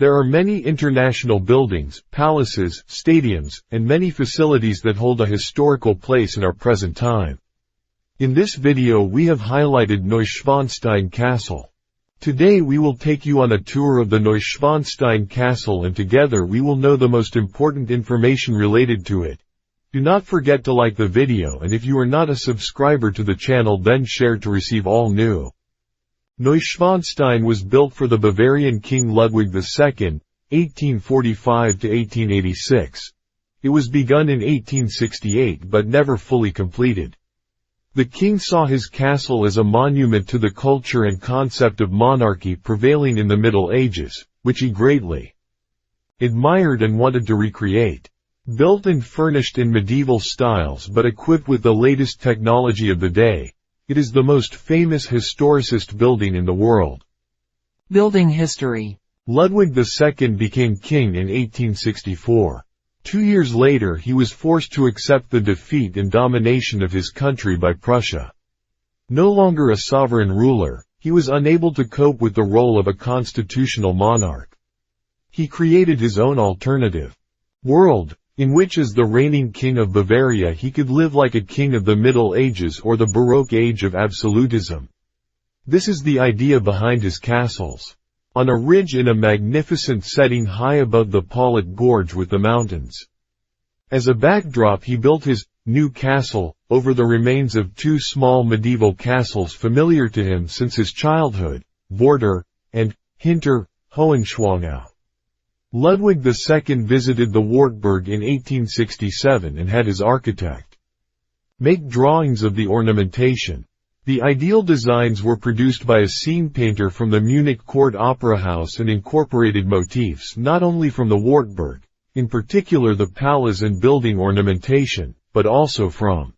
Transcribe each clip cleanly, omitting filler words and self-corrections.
There are many international buildings, palaces, stadiums, and many facilities that hold a historical place in our present time. In this video we have highlighted Neuschwanstein Castle. Today we will take you on a tour of the Neuschwanstein Castle, and together we will know the most important information related to it. Do not forget to like the video, and if you are not a subscriber to the channel, then share to receive all new. Neuschwanstein was built for the Bavarian King Ludwig II, 1845 to 1886. It was begun in 1868 but never fully completed. The king saw his castle as a monument to the culture and concept of monarchy prevailing in the Middle Ages, which he greatly admired and wanted to recreate. Built and furnished in medieval styles but equipped with the latest technology of the day, it is the most famous historicist building in the world. Building history. Ludwig II became king in 1864. 2 years later he was forced to accept the defeat and domination of his country by Prussia. No longer a sovereign ruler, he was unable to cope with the role of a constitutional monarch. He created his own alternative world, in which as the reigning king of Bavaria he could live like a king of the Middle Ages or the Baroque age of absolutism. This is the idea behind his castles. On a ridge in a magnificent setting high above the Paulet Gorge with the mountains. As a backdrop he built his new castle, over the remains of two small medieval castles familiar to him since his childhood, Vorder and Hinter Hohenschwangau. Ludwig II visited the Wartburg in 1867 and had his architect make drawings of the ornamentation. The ideal designs were produced by a scene painter from the Munich Court Opera House and incorporated motifs not only from the Wartburg, in particular the palace and building ornamentation, but also from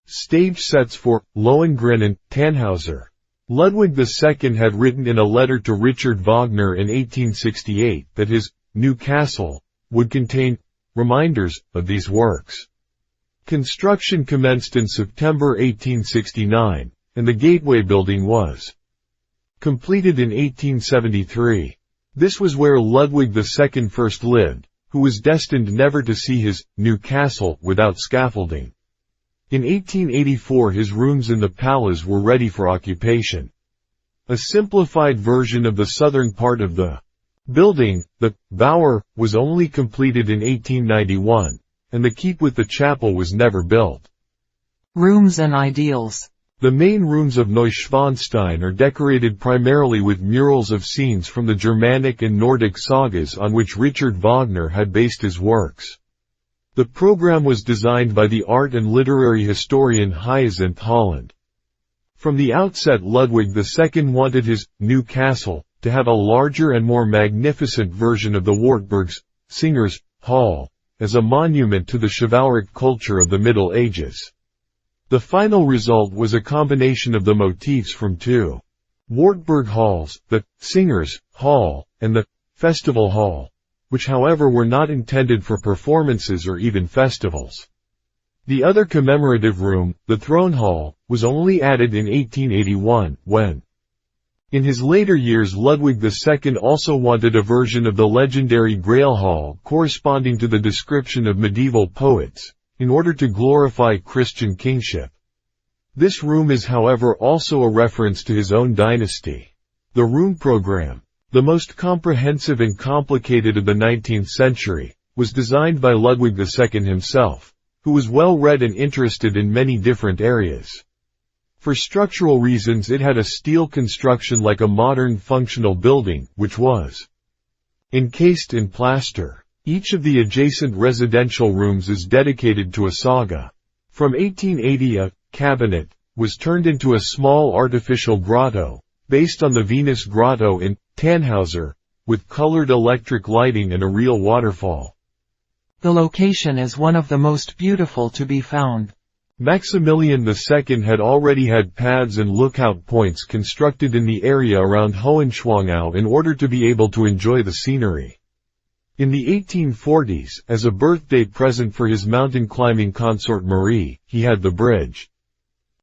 stage sets for Lohengrin and Tannhauser. Ludwig II had written in a letter to Richard Wagner in 1868 that his new castle would contain reminders of these works. Construction commenced in September 1869, and the gateway building was completed in 1873. This was where Ludwig II first lived, who was destined never to see his new castle without scaffolding. In 1884 his rooms in the palace were ready for occupation. A simplified version of the southern part of the building, the Bower, was only completed in 1891, and the keep with the chapel was never built. Rooms and ideals. The main rooms of Neuschwanstein are decorated primarily with murals of scenes from the Germanic and Nordic sagas on which Richard Wagner had based his works. The program was designed by the art and literary historian Hyacinth Holland. From the outset Ludwig II wanted his new castle to have a larger and more magnificent version of the Wartburg's Singers' Hall, as a monument to the chivalric culture of the Middle Ages. The final result was a combination of the motifs from two Wartburg halls, the Singers' Hall and the Festival Hall, which however were not intended for performances or even festivals. The other commemorative room, the Throne Hall, was only added in 1881, when in his later years Ludwig II also wanted a version of the legendary Grail Hall corresponding to the description of medieval poets, in order to glorify Christian kingship. This room is however also a reference to his own dynasty. The room program, the most comprehensive and complicated of the 19th century, was designed by Ludwig II himself, who was well read and interested in many different areas. For structural reasons it had a steel construction like a modern functional building, which was encased in plaster. Each of the adjacent residential rooms is dedicated to a saga. From 1880 a cabinet was turned into a small artificial grotto, based on the Venus Grotto in Tannhauser, with colored electric lighting and a real waterfall. The location is one of the most beautiful to be found. Maximilian II had already had paths and lookout points constructed in the area around Hohenschwangau in order to be able to enjoy the scenery. In the 1840s, as a birthday present for his mountain climbing consort Marie, he had the bridge,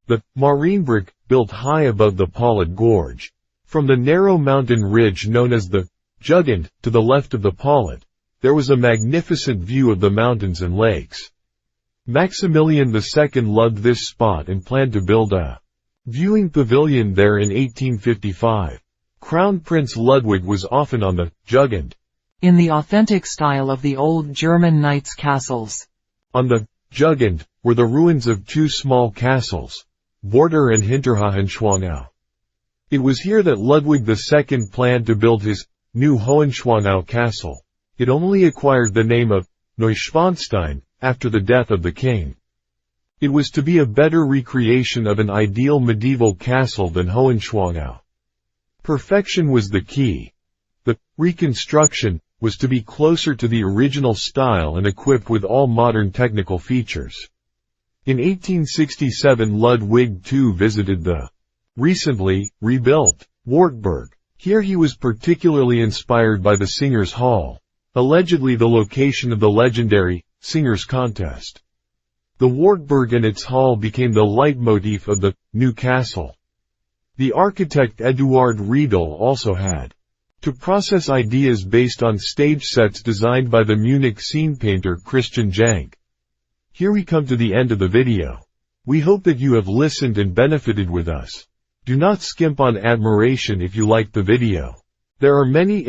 the Marienbrücke, built high above the Paulet Gorge. From the narrow mountain ridge known as the Jugend, to the left of the Paulet, there was a magnificent view of the mountains and lakes. Maximilian II loved this spot and planned to build a viewing pavilion there in 1855. Crown Prince Ludwig was often on the Jugend, in the authentic style of the old German knights' castles. On the Jugend were the ruins of two small castles, Vorder and Hinterhohenschwangau. It was here that Ludwig II planned to build his new Hohenschwangau castle. It only acquired the name of Neuschwanstein after the death of the king. It was to be a better recreation of an ideal medieval castle than Hohenschwangau. Perfection was the key. The Reconstruction was to be closer to the original style and equipped with all modern technical features. In 1867 Ludwig II visited the recently rebuilt Wartburg. Here he was particularly inspired by the Singers' Hall, allegedly the location of the legendary Singers' Contest. The Wartburg and its hall became the leitmotif of the new castle. The architect Eduard Riedel also had to process ideas based on stage sets designed by the Munich scene painter Christian Jank. Here we come to the end of the video. We hope that you have listened and benefited with us. Do not skimp on admiration if you liked the video. There are many